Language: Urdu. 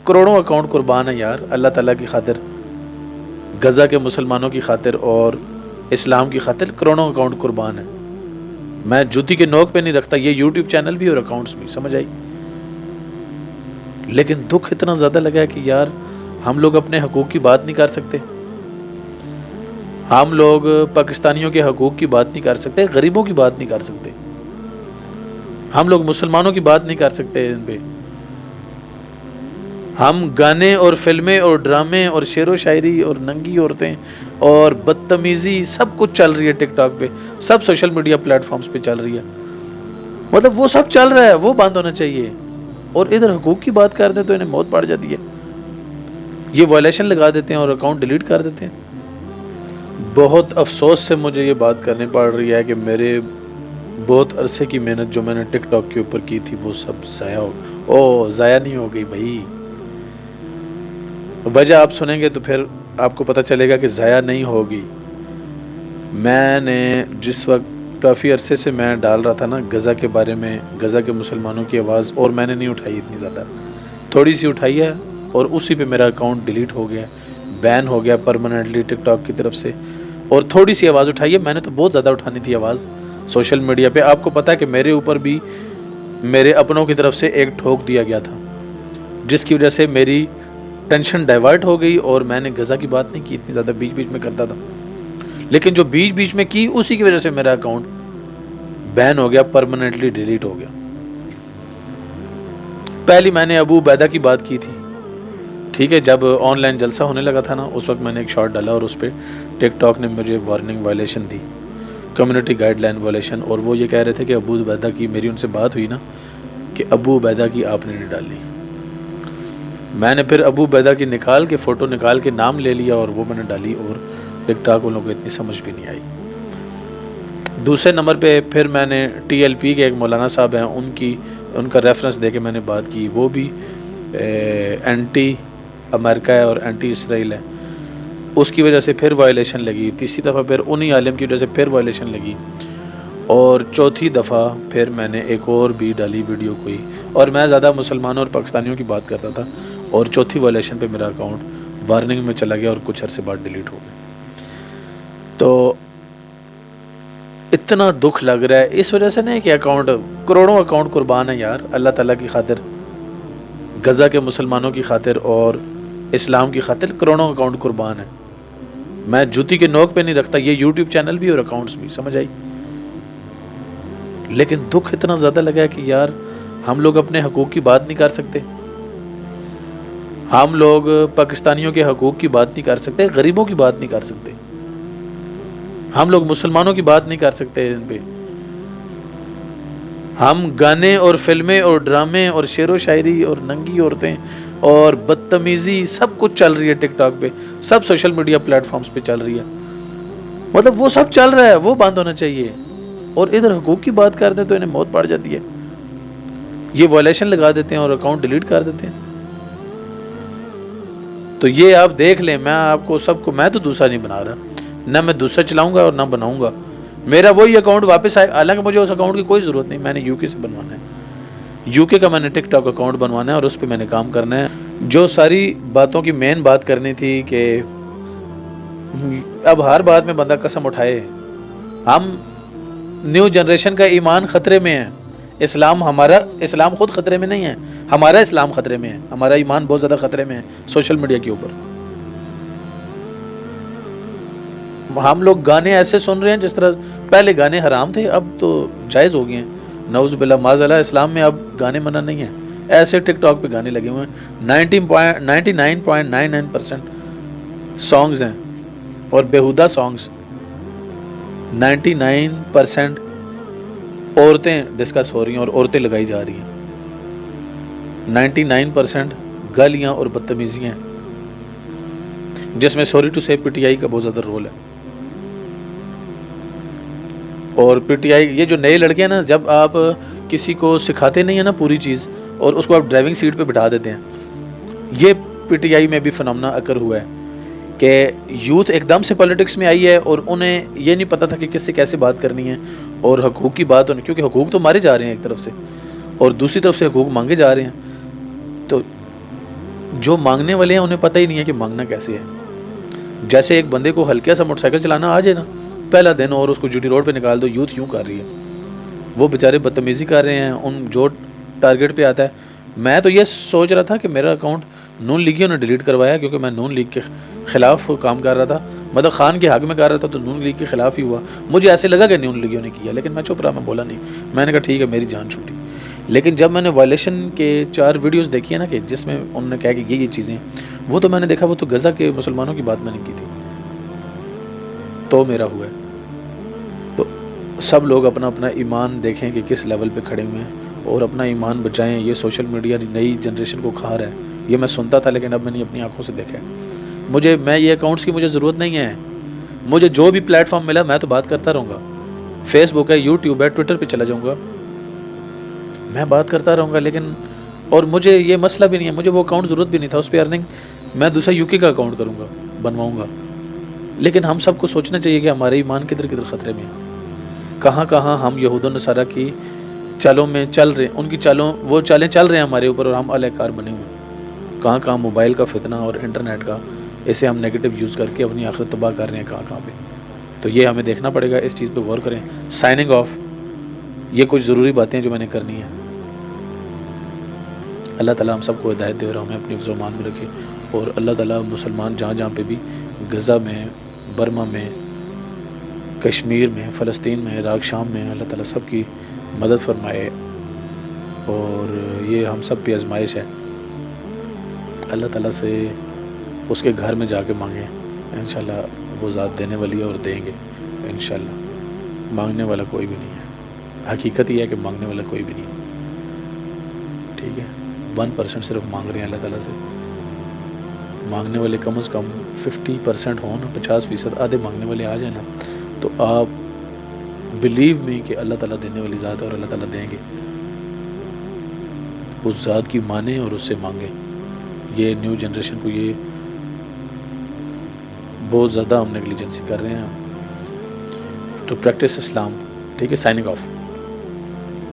کروڑوں اکاؤنٹ قربان ہے یار اللہ تعالیٰ کی خاطر، غزہ کے مسلمانوں کی خاطر اور اسلام کی خاطر کروڑوں اکاؤنٹ قربان ہے۔ میں جوتی کے نوک پہ نہیں رکھتا، یہ یوٹیوب چینل بھی اور اکاؤنٹس بھی، سمجھ آئی؟ لیکن دکھ اتنا زیادہ لگا ہے کہ یار ہم لوگ اپنے حقوق کی بات نہیں کر سکتے، ہم لوگ پاکستانیوں کے حقوق کی بات نہیں کر سکتے، غریبوں کی بات نہیں کر سکتے، ہم لوگ مسلمانوں کی بات نہیں کر سکتے ان پہ۔ ہم گانے اور فلمیں اور ڈرامے اور شعر و شاعری اور ننگی عورتیں اور بدتمیزی سب کچھ چل رہی ہے ٹک ٹاک پہ، سب سوشل میڈیا پلیٹ فارمز پہ چل رہی ہے، مطلب وہ سب چل رہا ہے، وہ بند ہونا چاہیے، اور ادھر حقوق کی بات کر دیں تو انہیں موت پڑ جاتی ہے، یہ وائلیشن لگا دیتے ہیں اور اکاؤنٹ ڈیلیٹ کر دیتے ہیں۔ بہت افسوس سے مجھے یہ بات کرنی پڑ رہی ہے کہ میرے بہت عرصے کی محنت جو میں نے ٹک ٹاک کے اوپر کی تھی وہ سب ضائع نہیں ہو گئی بھائی۔ وجہ آپ سنیں گے تو پھر آپ کو پتہ چلے گا کہ ضائع نہیں ہوگی۔ میں نے جس وقت کافی عرصے سے میں ڈال رہا تھا نا غزہ کے بارے میں، غزہ کے مسلمانوں کی آواز، اور میں نے نہیں اٹھائی اتنی زیادہ، تھوڑی سی اٹھائی ہے اور اسی پہ میرا اکاؤنٹ ڈیلیٹ ہو گیا، بین ہو گیا پرماننٹلی ٹک ٹاک کی طرف سے، اور تھوڑی سی آواز اٹھائی ہے، میں نے تو بہت زیادہ اٹھانی تھی آواز سوشل میڈیا پہ۔ آپ کو پتہ ہے کہ میرے اوپر بھی میرے اپنوں کی طرف سے ایک ٹھوک دیا گیا تھا، جس کی وجہ سے میری ٹینشن ڈائیورٹ ہو گئی اور میں نے غزہ کی بات نہیں کی اتنی زیادہ، بیچ بیچ میں کرتا تھا، لیکن جو بیچ بیچ میں کی اسی کی وجہ سے میرا اکاؤنٹ بین ہو گیا، پرماننٹلی ڈیلیٹ ہو گیا۔ پہلی میں نے ابو عبیدہ کی بات کی تھی، ٹھیک ہے، جب آن لائن جلسہ ہونے لگا تھا نا اس وقت میں نے ایک شارٹ ڈالا اور اس پہ ٹک ٹاک نے مجھے وارننگ وائلیشن دی، کمیونٹی گائیڈ لائن وائلیشن، اور وہ یہ کہہ رہے تھے کہ ابو عبیدہ کی، میری ان سے بات ہوئی نا کہ ابو عبیدہ کی آپ نے نہیں ڈالی۔ میں نے پھر ابو عبیدہ کی نکال کے فوٹو نکال کے نام لے لیا اور وہ میں نے ڈالی، اور ٹک ٹاک ان لوگوں کو اتنی سمجھ بھی نہیں آئی۔ دوسرے نمبر پہ پھر میں نے ٹی ایل پی کے ایک مولانا صاحب ہیں، ان کا ریفرنس دے کے میں نے بات کی، وہ بھی اینٹی امریکہ ہے اور اینٹی اسرائیل ہے، اس کی وجہ سے پھر وائلیشن لگی، تیسری دفعہ پھر انہی عالم کی وجہ سے پھر وائلیشن لگی، اور چوتھی دفعہ پھر میں نے ایک اور بھی ڈالی ویڈیو کوئی، اور میں زیادہ مسلمانوں اور پاکستانیوں کی بات کرتا تھا، اور چوتھی وائلیشن پہ میرا اکاؤنٹ وارننگ میں چلا گیا اور کچھ عرصے بعد ڈیلیٹ ہو گیا۔ تو اتنا دکھ لگ رہا ہے اس وجہ سے نہیں کہ اکاؤنٹ، کروڑوں اکاؤنٹ قربان ہے یار اللہ تعالیٰ کی خاطر، غزہ کے مسلمانوں کی خاطر اور اسلام کی خاطر کروڑوں اکاؤنٹ قربان ہے۔ میں جوتی کے نوک پہ نہیں رکھتا، یہ یوٹیوب چینل بھی اور اکاؤنٹس بھی، سمجھ آئی؟ لیکن دکھ اتنا زیادہ لگا ہے کہ یار ہم لوگ اپنے حقوق کی بات نہیں کر سکتے، ہم لوگ پاکستانیوں کے حقوق کی بات نہیں کر سکتے، غریبوں کی بات نہیں کر سکتے، ہم لوگ مسلمانوں کی بات نہیں کر سکتے ان پہ۔ ہم گانے اور فلمیں اور ڈرامے اور شعر و شاعری اور ننگی عورتیں اور بدتمیزی سب کچھ چل رہی ہے ٹک ٹاک پہ، سب سوشل میڈیا پلیٹ فارمز پہ چل رہی ہے، مطلب وہ سب چل رہا ہے، وہ بند ہونا چاہیے، اور ادھر حقوق کی بات کر دیں تو انہیں موت پڑ جاتی ہے، یہ وائلیشن لگا دیتے ہیں اور اکاؤنٹ ڈیلیٹ کر دیتے ہیں۔ تو یہ آپ دیکھ لیں، میں آپ کو سب کو، میں تو دوسرا نہیں بنا رہا، نہ میں دوسرا چلاؤں گا اور نہ بناؤں گا، میرا وہی اکاؤنٹ واپس آئے، حالانکہ مجھے اس اکاؤنٹ کی کوئی ضرورت نہیں، میں نے یو کے سے بنوانا ہے، یو کے کا میں نے ٹک ٹاک اکاؤنٹ بنوانا ہے اور اس پہ میں نے کام کرنا ہے۔ جو ساری باتوں کی مین بات کرنی تھی کہ اب ہر بات میں بندہ قسم اٹھائے، ہم نیو جنریشن کا ایمان خطرے میں ہے، ہمارا اسلام خود خطرے میں نہیں ہے، ہمارا اسلام خطرے میں ہے، ہمارا ایمان بہت زیادہ خطرے میں ہے سوشل میڈیا کے اوپر۔ ہم لوگ گانے ایسے سن رہے ہیں جس طرح پہلے گانے حرام تھے، اب تو جائز ہو گئے ہیں، نعوذ باللہ معاذ اللہ، اسلام میں اب گانے منع نہیں ہیں، ایسے ٹک ٹاک پہ گانے لگے ہوئے ہیں، 99.99% سانگز ہیں اور بیہودہ سانگز، 99% عورتیں ڈسکس ہو رہی ہیں اور عورتیں لگائی جا رہی ہیں، 99% گالیاں اور بدتمیزیاں ہیں، جس میں سوری ٹو سے پی ٹی آئی کا بہت زیادہ رول ہے۔ اور پی ٹی آئی، یہ جو نئے لڑکے ہیں نا، جب آپ کسی کو سکھاتے نہیں ہیں نا پوری چیز اور اس کو آپ ڈرائیونگ سیٹ پہ بٹھا دیتے ہیں، یہ پی ٹی آئی میں بھی فنامنا اکر ہوا ہے کہ یوتھ ایک دم سے پولیٹکس میں آئی ہے اور انہیں یہ نہیں پتہ تھا کہ کس سے کیسے بات کرنی ہے اور حقوق کی بات ہونی، کیونکہ حقوق تو مارے جا رہے ہیں ایک طرف سے اور دوسری طرف سے حقوق مانگے جا رہے ہیں۔ تو جو مانگنے والے ہیں انہیں پتہ ہی نہیں ہے کہ مانگنا کیسے ہے. جیسے ایک بندے کو ہلکا سا موٹر سائیکل چلانا آ جائے نا پہلا دن اور اس کو جی روڈ پہ نکال دو, یوتھ یوں کر رہی ہے, وہ بیچارے بدتمیزی کر رہے ہیں ان جو ٹارگیٹ پہ آتا ہے. میں تو یہ سوچ رہا تھا کہ میرا اکاؤنٹ نون لیگیوں نے ڈیلیٹ کروایا کیونکہ میں نون لیگ کے خلاف کام کر رہا تھا, مطلب خان کے حق میں کر رہا تھا, تو نون لیگ کے خلاف ہی ہوا. مجھے ایسے لگا کہ نون لیگیوں نے کیا, لیکن میں چپ رہا, میں بولا نہیں. میں نے کہا ٹھیک ہے میری جان چھوٹی. لیکن جب میں نے وائلیشن کے 4 ویڈیوز دیکھی ہیں نا کہ جس میں انہوں نے کہا کہ یہ چیزیں, وہ تو میں نے دیکھا وہ تو غزہ کے مسلمانوں کی بات میں نے کی تھی, تو میرا ہوا ہے. تو سب لوگ اپنا اپنا ایمان دیکھیں کہ کس لیول پہ کھڑے ہوئے ہیں اور اپنا ایمان بچائیں. یہ سوشل میڈیا نئی جنریشن کو کھا رہا ہے, یہ میں سنتا تھا لیکن اب میں نے اپنی آنکھوں سے دیکھا ہے. میں یہ اکاؤنٹس کی مجھے ضرورت نہیں ہے. مجھے جو بھی پلیٹ فارم ملا میں تو بات کرتا رہوں گا. فیس بک ہے, یوٹیوب ہے, ٹویٹر پہ چلا جاؤں گا, میں بات کرتا رہوں گا. لیکن اور مجھے یہ مسئلہ بھی نہیں ہے, مجھے وہ اکاؤنٹ ضرورت بھی نہیں تھا اس پہ ارننگ. میں دوسرا UK کا اکاؤنٹ کروں گا, بنواؤں گا. لیکن ہم سب کو سوچنا چاہیے کہ ہمارے ایمان کدھر کدھر خطرے میں ہیں, کہاں کہاں ہم یہود و نصارہ کی چالوں میں چل رہے ہیں, ان کی چالوں وہ چالیں چل رہے ہیں ہمارے اوپر اور ہم اہل کار بنے ہوئے ہیں. کہاں کہاں موبائل کا فتنہ اور انٹرنیٹ کا اسے ہم نیگیٹو یوز کر کے اپنی آخرت تباہ کر رہے ہیں کہاں کہاں پہ. تو یہ ہمیں دیکھنا پڑے گا, اس چیز پہ غور کریں. Signing off. یہ کچھ ضروری باتیں جو میں نے کرنی ہیں. اللہ تعالیٰ ہم سب کو ہدایت دے اور ہمیں اپنی حفظ و امان میں رکھے, اور اللہ تعالیٰ مسلمان جہاں جہاں پہ بھی, غزہ میں, برما میں, کشمیر میں, فلسطین میں, عراق, شام میں, اللہ تعالیٰ سب کی مدد فرمائے. اور یہ ہم سب پہ آزمائش ہے. اللہ تعالیٰ سے اس کے گھر میں جا کے مانگیں, انشاءاللہ وہ ذات دینے والی ہے اور دیں گے انشاءاللہ. مانگنے والا کوئی بھی نہیں ہے, حقیقت یہ ہے کہ مانگنے والا کوئی بھی نہیں ہے. ٹھیک ہے, 1% صرف مانگ رہے ہیں اللہ تعالیٰ سے. مانگنے والے کم از کم 50% ہوں نا, 50%, آدھے مانگنے والے آ جائیں نا, تو آپ بلیو می کہ اللہ تعالیٰ دینے والی ذات ہے اور اللہ تعالیٰ دیں گے. اس ذات کی مانیں اور اس سے مانگیں. یہ نیو جنریشن کو یہ بہت زیادہ ہم نیگلیجنسی کر رہے ہیں. تو پریکٹس اسلام. ٹھیک ہے, سائننگ آف.